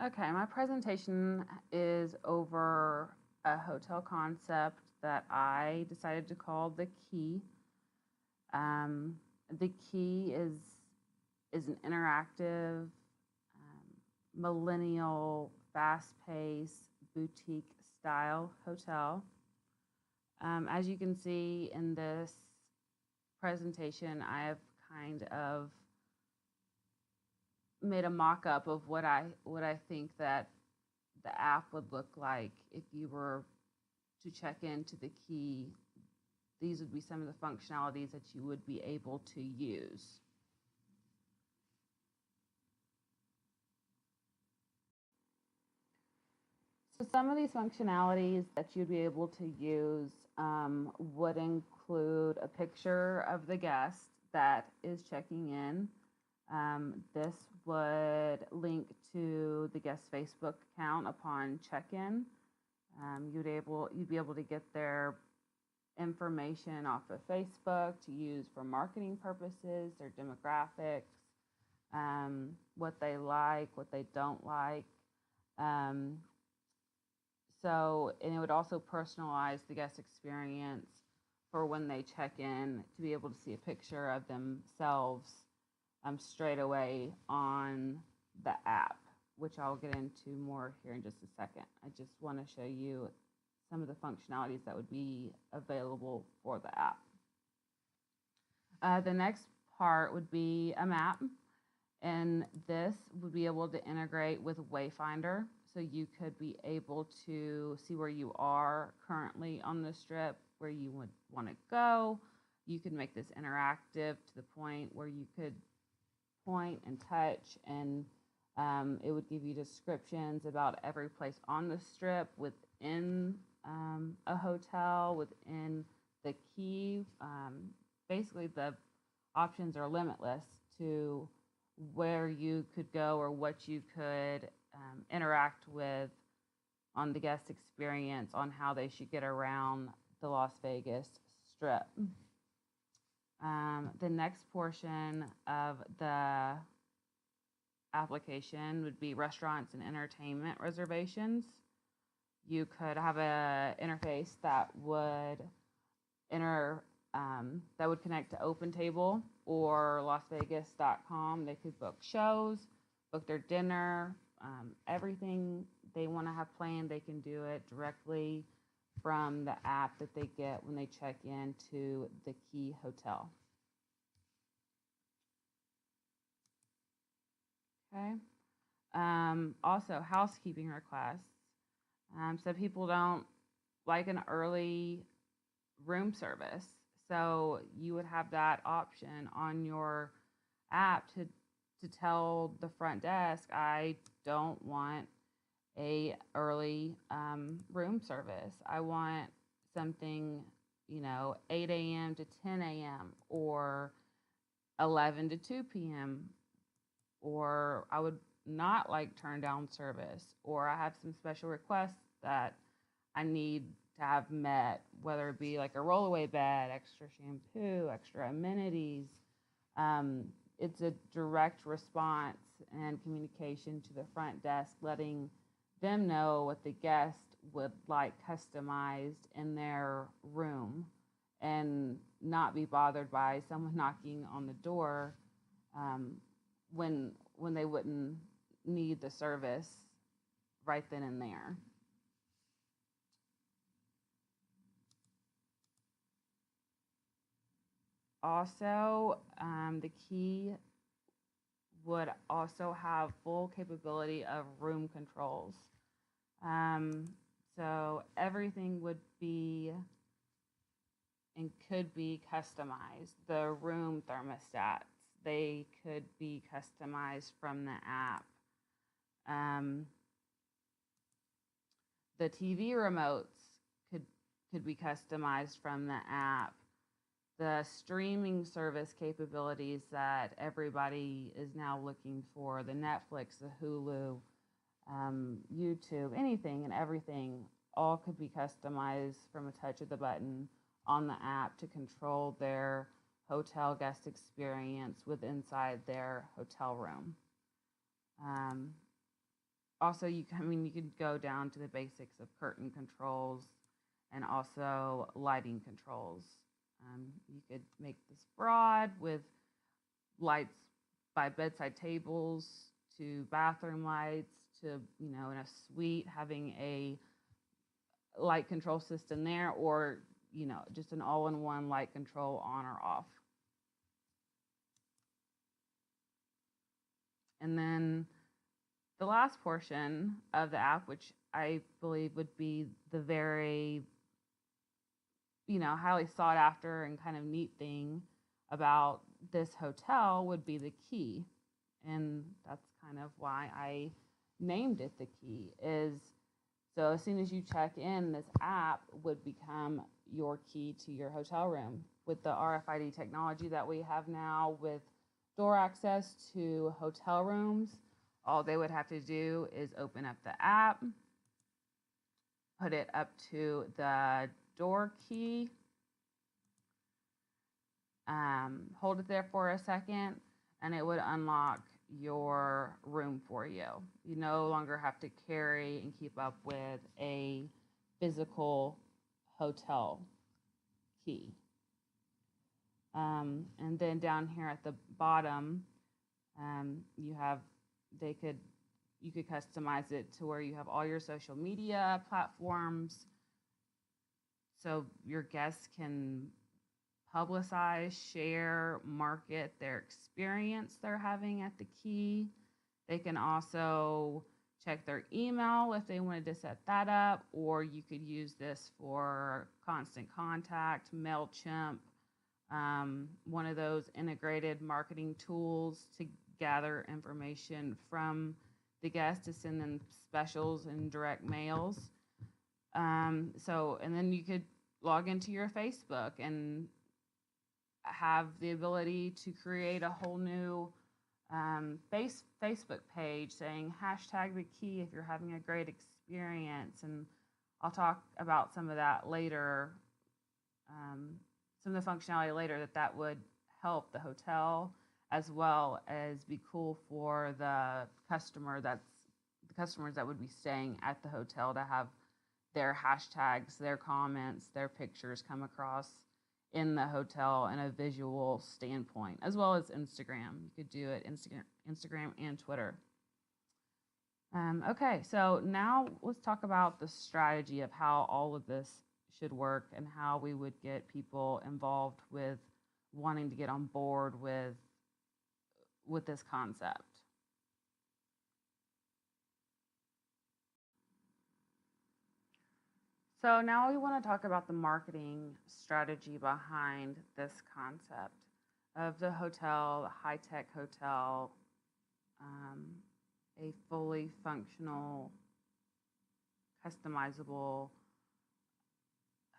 Okay, my presentation is over a hotel concept that I decided to call The Key. Um, the Key is an interactive, millennial, fast-paced, boutique-style hotel. As you can see in this presentation, I have kind of made a mock-up of what I think that the app would look like if you were to check into the Key. These would be some of the functionalities that you would be able to use. So some of these functionalities that you'd be able to use would include a picture of the guest that is checking in. This would link to the guest Facebook account upon check-in. You'd be able to get their information off of Facebook to use for marketing purposes, their demographics, what they like, what they don't like. Um, and it would also personalize the guest experience for when they check in to be able to see a picture of themselves straight away on the app, which I'll get into more here in just a second. I just want to show you some of the functionalities that would be available for the app. The next part would be a map, and this would be able to integrate with Wayfinder, so you could be able to see where you are currently on the strip, where you would want to go. You could make this interactive to the point where you could point and touch, and it would give you descriptions about every place on the strip within a hotel, within the Key. Basically, the options are limitless to where you could go or what you could interact with on the guest experience on how they should get around the Las Vegas Strip. The next portion of the application would be restaurants and entertainment reservations. You could have an interface that would connect to OpenTable or LasVegas.com. They could book shows, book their dinner, everything they want to have planned. They can do it directly from the app that they get when they check into the Key Hotel. Okay. Also, housekeeping requests. Some people don't like an early room service, so you would have that option on your app to tell the front desk, I don't want a early room service. I want something, 8 a.m. to 10 a.m. or 11 to 2 p.m. Or I would not like turn down service, or I have some special requests that I need to have met, whether it be like a rollaway bed, extra shampoo, extra amenities. It's a direct response and communication to the front desk, letting them know what the guest would like customized in their room and not be bothered by someone knocking on the door when they wouldn't need the service right then and there. Also, the Key would also have full capability of room controls. So everything would be and could be customized. The room thermostats, they could be customized from the app. The TV remotes could be customized from the app. The streaming service capabilities that everybody is now looking for, the Netflix, the Hulu, YouTube, anything and everything, all could be customized from a touch of the button on the app to control their hotel guest experience with inside their hotel room. also you could go down to the basics of curtain controls and also lighting controls. You could make this broad with lights by bedside tables to bathroom lights to, in a suite having a light control system there, or, just an all-in-one light control on or off. And then the last portion of the app, which I believe would be the very, highly sought after and kind of neat thing about this hotel, would be the key. And that's kind of why I named it the key. Is so as soon as you check in, this app would become your key to your hotel room. With the RFID technology that we have now with door access to hotel rooms, all they would have to do is open up the app, put it up to the door key, hold it there for a second, and it would unlock your room for you. You no longer have to carry and keep up with a physical hotel key. And then down here at the bottom, you could customize it to where you have all your social media platforms, so your guests can publicize, share, market their experience they're having at the key. They can also check their email if they wanted to set that up, or you could use this for Constant Contact, MailChimp, one of those integrated marketing tools to gather information from the guests to send them specials and direct mails. And then you could log into your Facebook and have the ability to create a whole new Facebook page saying #the key if you're having a great experience. And I'll talk about some of that later, some of the functionality later that would help the hotel, as well as be cool for the customers that would be staying at the hotel to have their hashtags, their comments, their pictures come across in the hotel in a visual standpoint, as well as Instagram. You could do it Instagram and Twitter. Okay, so now let's talk about the strategy of how all of this should work and how we would get people involved with wanting to get on board with this concept. So now we want to talk about the marketing strategy behind this concept of the hotel, the high-tech hotel, a fully functional, customizable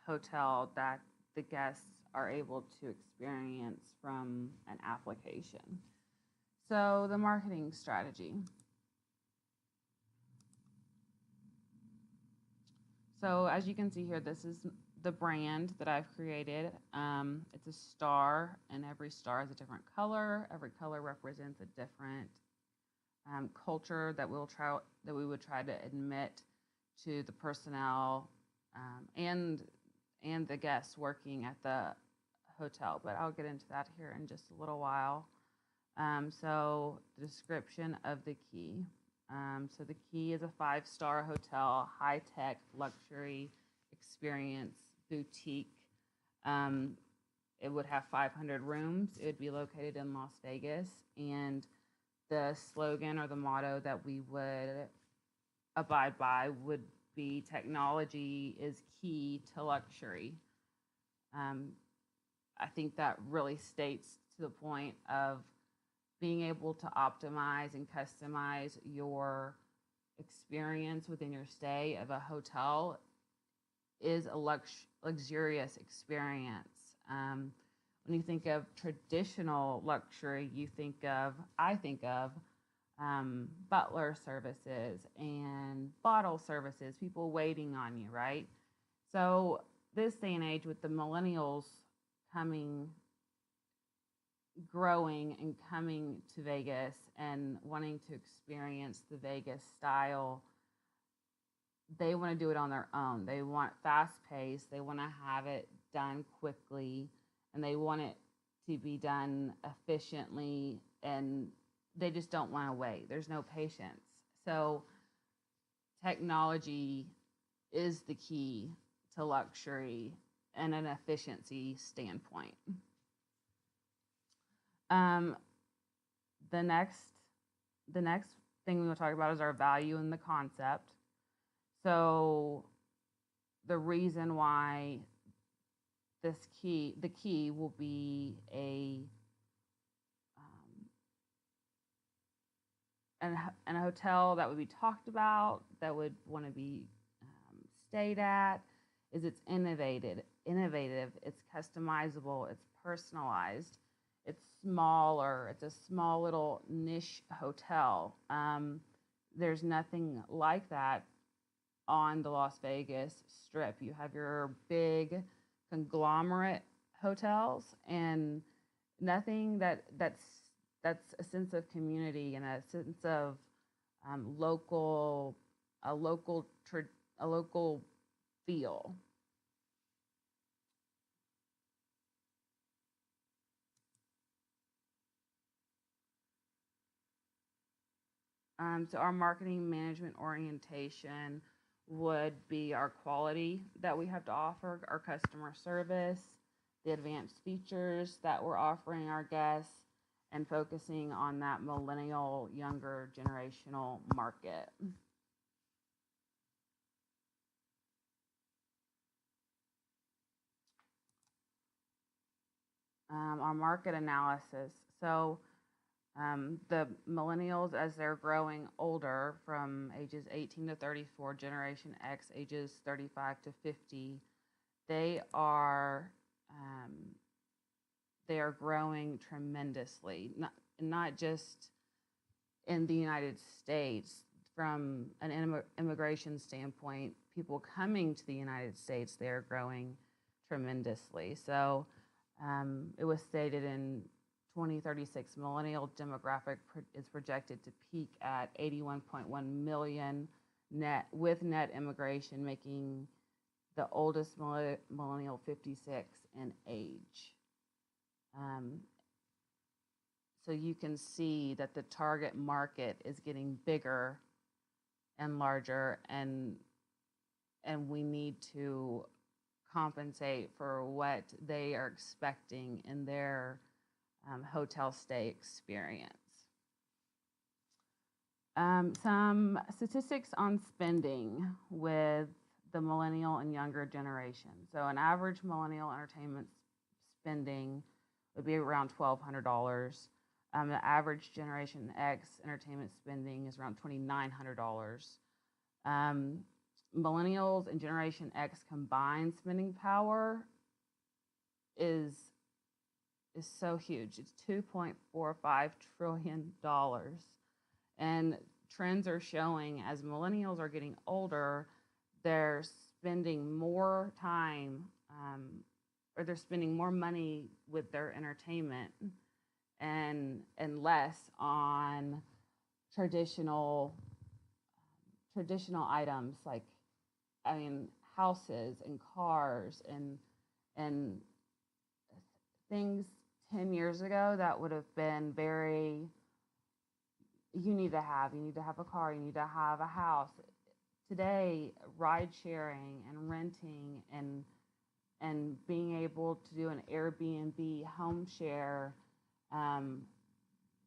hotel that the guests are able to experience from an application. So the marketing strategy. So as you can see here, this is the brand that I've created. It's a star, and every star is a different color. Every color represents a different culture that we would try to admit to the personnel and the guests working at the hotel. But I'll get into that here in just a little while. So the description of the key. So the key is a 5-star hotel, high-tech luxury experience boutique. It would have 500 rooms. It would be located in Las Vegas, and the slogan or the motto that we would abide by would be technology is key to luxury. I think that really states to the point of being able to optimize and customize your experience within your stay of a hotel is a luxurious experience. When you think of traditional luxury, I think of butler services and bottle services, people waiting on you, right? So this day and age with the millennials coming growing and coming to Vegas and wanting to experience the Vegas style, they want to do it on their own. They want fast pace, they want to have it done quickly, and they want it to be done efficiently, and they just don't want to wait. There's no patience. So technology is the key to luxury and an efficiency standpoint. Um, the next the next thing we will talk about is our value in the concept. So the reason why the key will be a hotel that would be talked about, that would want to be stayed at, is it's innovative, it's customizable, it's personalized, it's smaller, it's a small little niche hotel. There's nothing like that on the Las Vegas Strip. You have your big conglomerate hotels, and nothing that's a sense of community and a sense of local a local a local feel. So our marketing management orientation would be our quality that we have to offer, our customer service, the advanced features that we're offering our guests, and focusing on that millennial, younger generational market. Our market analysis. So the millennials, as they're growing older from ages 18 to 34, Generation X ages 35 to 50, they are um, they are growing tremendously. Not just in the United States, from an immigration standpoint, people coming to the United States, they're growing tremendously. So it was stated in 2036, millennial demographic is projected to peak at 81.1 million net, with net immigration making the oldest millennial 56 in age. Um, so you can see that the target market is getting bigger and larger, and we need to compensate for what they are expecting in their hotel stay experience. Some statistics on spending with the millennial and younger generation. So an average millennial entertainment spending would be around $1,200. The average Generation X entertainment spending is around $2,900. Um, Millennials and Generation X combined spending power is so huge. It's $2.45 trillion. And trends are showing, as millennials are getting older, they're spending more time or they're spending more money with their entertainment and less on traditional items like, I mean, houses and cars and things 10 years ago that would have been very, you need to have a car, you need to have a house. Today, ride sharing and renting and being able to do an Airbnb home share,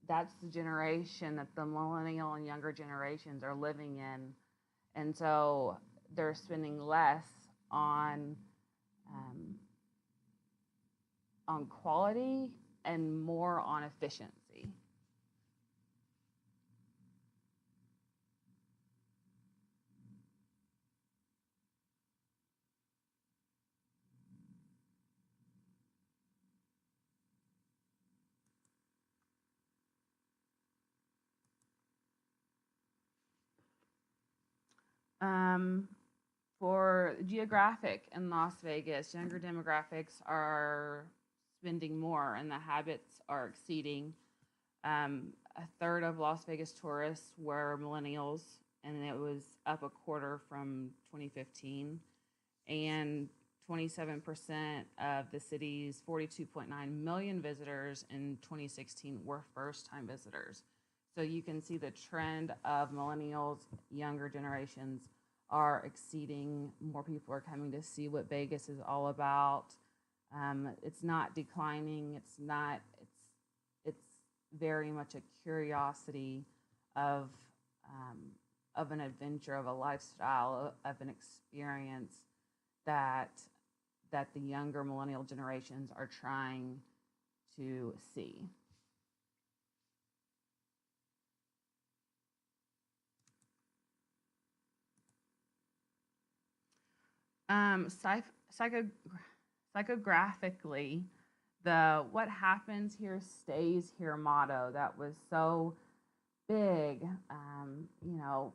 that's the generation that the millennial and younger generations are living in. And so they're spending less on um, quality and more on efficiency. Um, for geographic in Las Vegas, younger demographics are spending more, and the habits are exceeding. A third of Las Vegas tourists were millennials, and it was up a quarter from 2015. And 27% of the city's 42.9 million visitors in 2016 were first time visitors. So you can see the trend of millennials, younger generations are exceeding. More people are coming to see what Vegas is all about. It's not declining. It's not. It's very much a curiosity of of an adventure, of a lifestyle, of an experience that the younger millennial generations are trying to see. Um, psycho, Psychographically, the "what happens here stays here" motto that was so big, you know,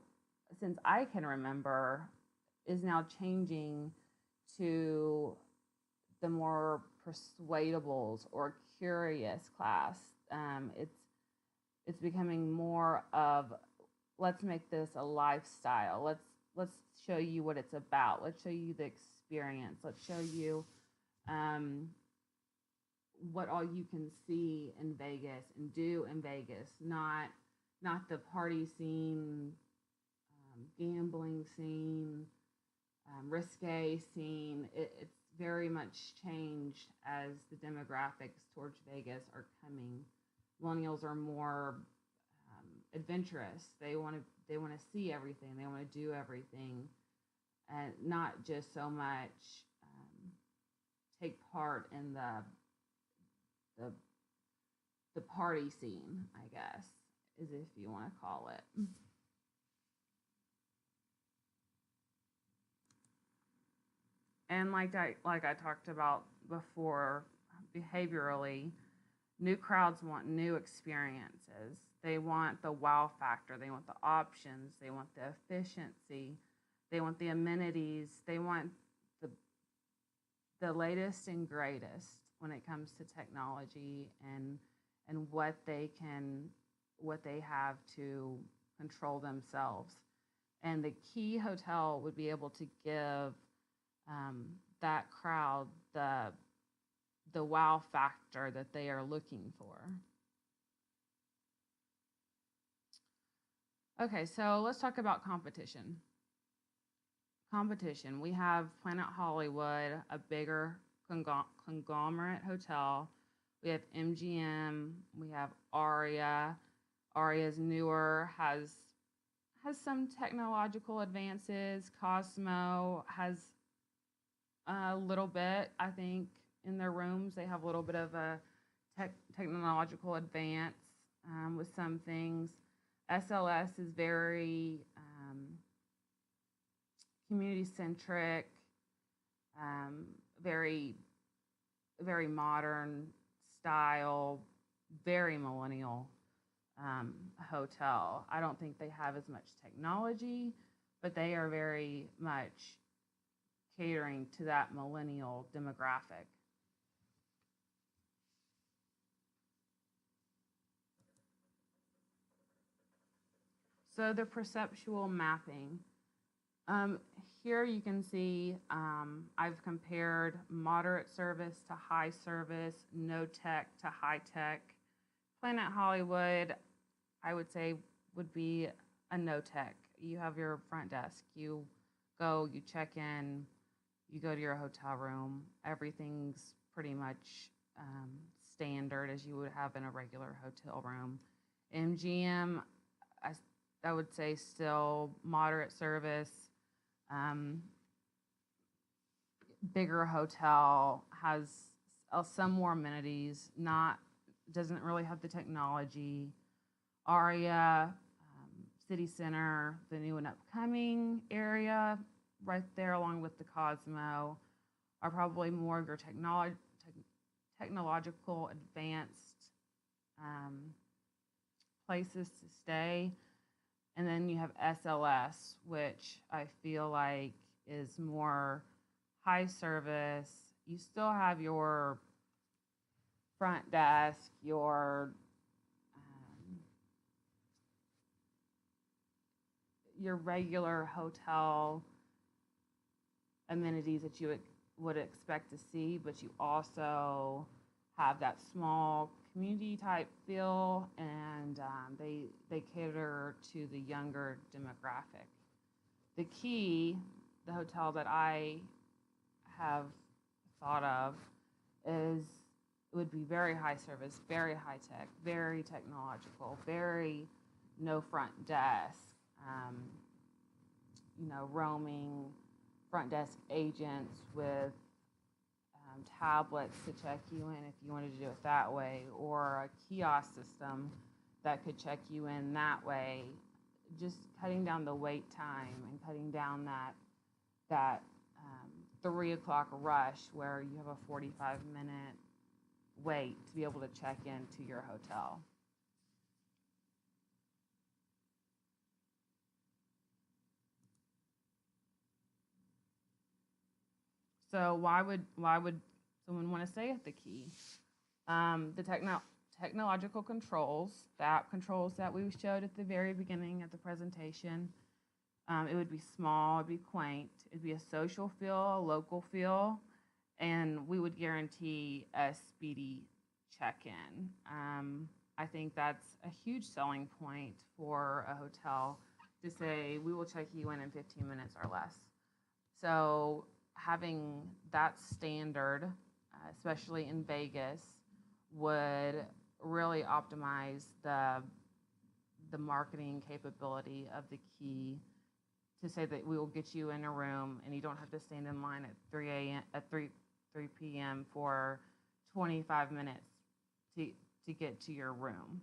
since I can remember, is now changing to the more persuadables or curious class. It's becoming more of, let's make this a lifestyle. Let's show you what it's about. Let's show you the experience. Let's show you um, what all you can see in Vegas and do in Vegas. Not the party scene, gambling scene, risque scene. It's very much changed as the demographics towards Vegas are coming. Millennials are more adventurous. They want to see everything. They want to do everything, and not just so much take part in the the party scene, I guess, is if you want to call it. And like I talked about before, behaviorally, new crowds want new experiences. They want the wow factor. They want the options. They want the efficiency. They want the amenities. They want the the latest and greatest when it comes to technology and what they have to control themselves. And the Key Hotel would be able to give that crowd the wow factor that they are looking for. Okay, so let's talk about competition. Competition. We have Planet Hollywood, a bigger conglomerate hotel. We have MGM. We have Aria. Aria's newer, has some technological advances. Cosmo has a little bit, I think, in their rooms. They have a little bit of a technological advance with some things. SLS is very community centric, very very modern style, very millennial hotel. I don't think they have as much technology, but they are very much catering to that millennial demographic. So the perceptual mapping. Um, Here you can see I've compared moderate service to high service, no tech to high tech. Planet Hollywood, I would say, would be a no tech. You have your front desk, you go, you check in, you go to your hotel room. Everything's pretty much standard as you would have in a regular hotel room. MGM, I, I would say still moderate service, um, bigger hotel, has some more amenities, not doesn't really have the technology. Aria, City Center, the new and upcoming area, right there along with the Cosmo, are probably more of your technological advanced um, places to stay. And then you have SLS, which I feel like is more high service. You still have your front desk, um, your regular hotel amenities that you would expect to see, but you also have that small community type feel, and they cater to the younger demographic. The Key, the hotel that I have thought of, is would be very high service, very high tech, very technological, very no front desk. Um, roaming front desk agents with tablets to check you in if you wanted to do it that way, or a kiosk system that could check you in that way. Just cutting down the wait time and cutting down that 3 o'clock rush where you have a 45-minute wait to be able to check into your hotel. So why would someone want to stay at the Key? The technological controls, the app controls that we showed at the very beginning of the presentation. It would be small, it'd be quaint, it'd be a social feel, a local feel, and we would guarantee a speedy check-in. I think that's a huge selling point for a hotel to say we will check you in 15 minutes or less. So having that standard, especially in Vegas, would really optimize the marketing capability of the Key to say that we will get you in a room and you don't have to stand in line at 3 p.m. for 25 minutes to get to your room.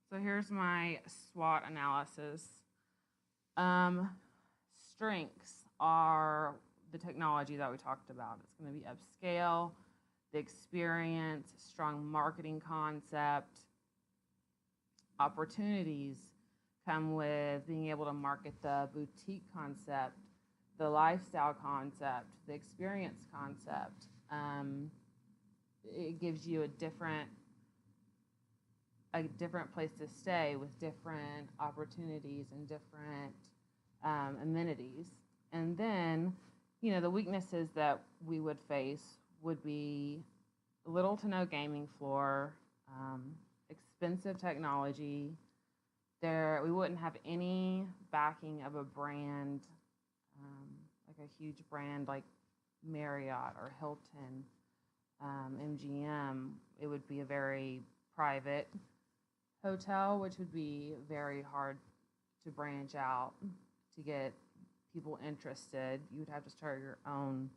So here's my SWOT analysis. Strengths are the technology that we talked about. It's going to be upscale, the experience, strong marketing concept. Opportunities come with being able to market the boutique concept, the lifestyle concept, the experience concept. It gives you a different place to stay with different opportunities and different amenities. And then, the weaknesses that we would face would be little to no gaming floor, expensive technology. We wouldn't have any backing of a brand, like a huge brand like Marriott or Hilton, MGM. It would be a very private hotel, which would be very hard to branch out to get people interested. You would have to start your own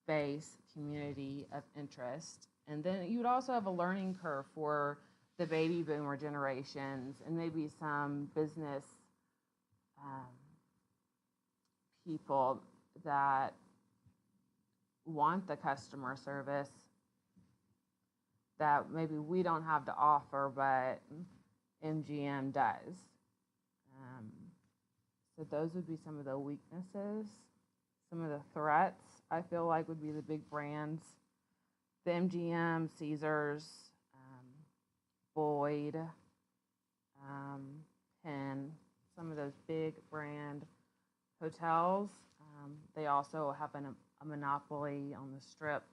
base community of interest. And then you would also have a learning curve for the baby boomer generations and maybe some business people that want the customer service that maybe we don't have to offer, but MGM does. So those would be some of the weaknesses. Some of the threats, I feel like, would be the big brands. The MGM, Caesars, Boyd, Penn, some of those big brand hotels. They also have a monopoly on the strip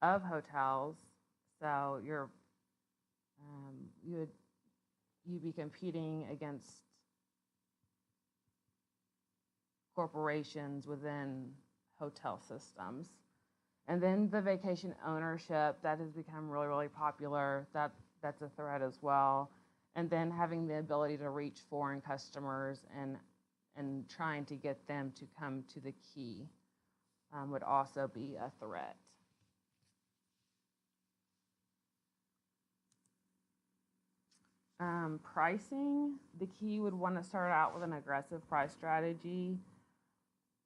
of hotels. So you'd be competing against corporations within hotel systems. And then the vacation ownership, that has become really, really popular. That's a threat as well. And then having the ability to reach foreign customers and trying to get them to come to the Key would also be a threat. Pricing, the Key would want to start out with an aggressive price strategy.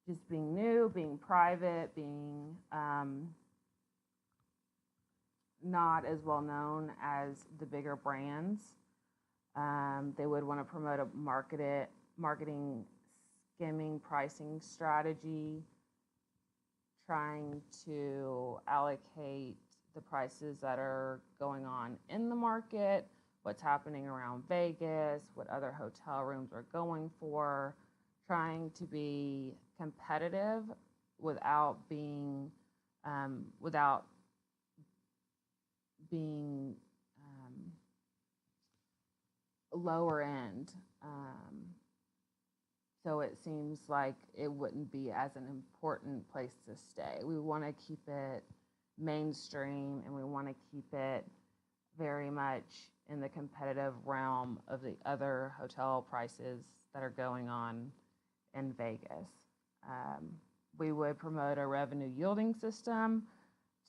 Just being new, being private, being not as well known as the bigger brands. They would want to promote a marketing skimming pricing strategy, trying to allocate the prices that are going on in the market, what's happening around Vegas, what other hotel rooms are going for, trying to be competitive without being without being lower end. So it seems like it wouldn't be as an important place to stay. We want to keep it mainstream, and we want to keep it very much in the competitive realm of the other hotel prices that are going on in Vegas. We would promote a revenue yielding system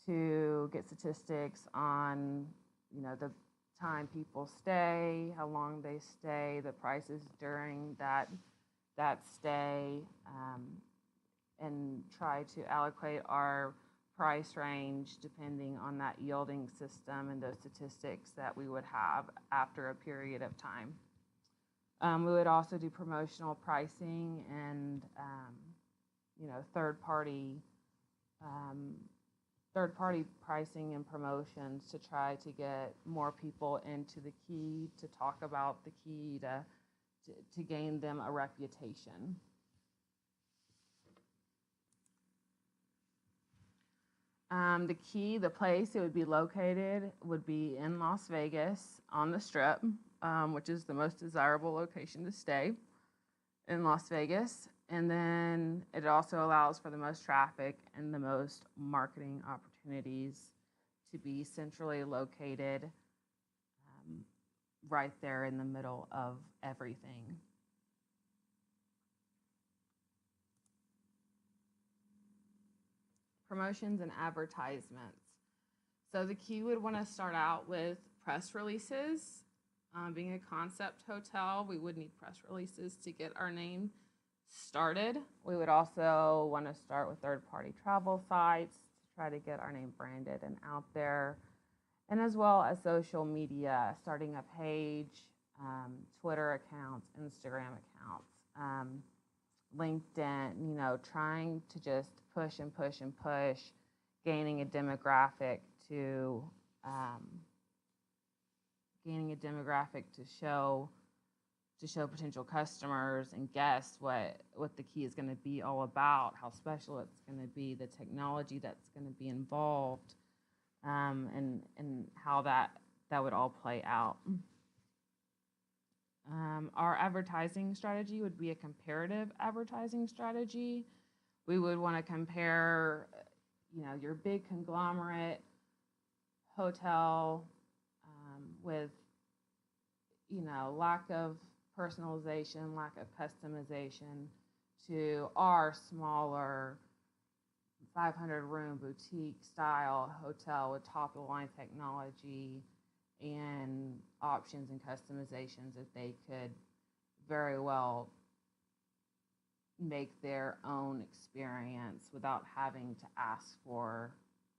to get statistics on, the time people stay, how long they stay, the prices during that stay, and try to allocate our price range depending on that yielding system and those statistics that we would have after a period of time. We would also do promotional pricing and third party pricing and promotions to try to get more people into the Key, to talk about the Key, to gain them a reputation. The Key, the place it would be located, would be in Las Vegas on the Strip, which is the most desirable location to stay in Las Vegas. And then it also allows for the most traffic and the most marketing opportunities to be centrally located, right there in the middle of everything. Promotions and advertisements. So the Key would want to start out with press releases. Being a concept hotel, we would need press releases to get our name started. We would also want to start with third-party travel sites to try to get our name branded and out there, and as well as social media, starting a page, Twitter accounts, Instagram accounts, LinkedIn, trying to just push and push and push, gaining a demographic to show potential customers and guests what the Key is going to be all about, how special it's going to be, the technology that's going to be involved, and how that would all play out. Our advertising strategy would be a comparative advertising strategy. We would want to compare, your big conglomerate hotel with, lack of personalization, lack of customization, to our smaller 500-room boutique style hotel with top-of-the-line technology and options and customizations that they could very well make their own experience without having to ask for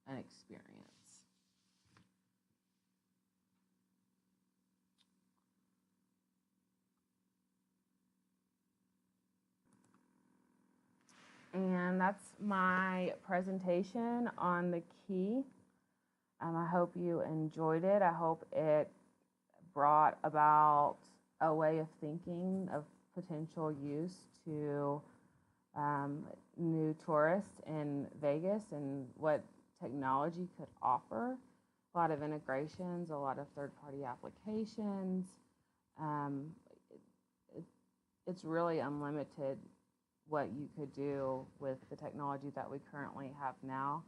an experience. And that's my presentation on the Key. I hope you enjoyed it. I hope it brought about a way of thinking of potential use to new tourists in Vegas and what technology could offer. A lot of integrations, a lot of third-party applications. It's really unlimited what you could do with the technology that we currently have now.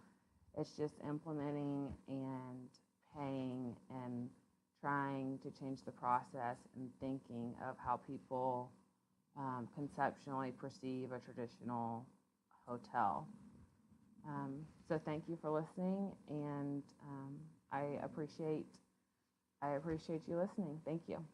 It's just implementing and paying and trying to change the process and thinking of how people conceptually perceive a traditional hotel. So thank you for listening, and I appreciate you listening. Thank you.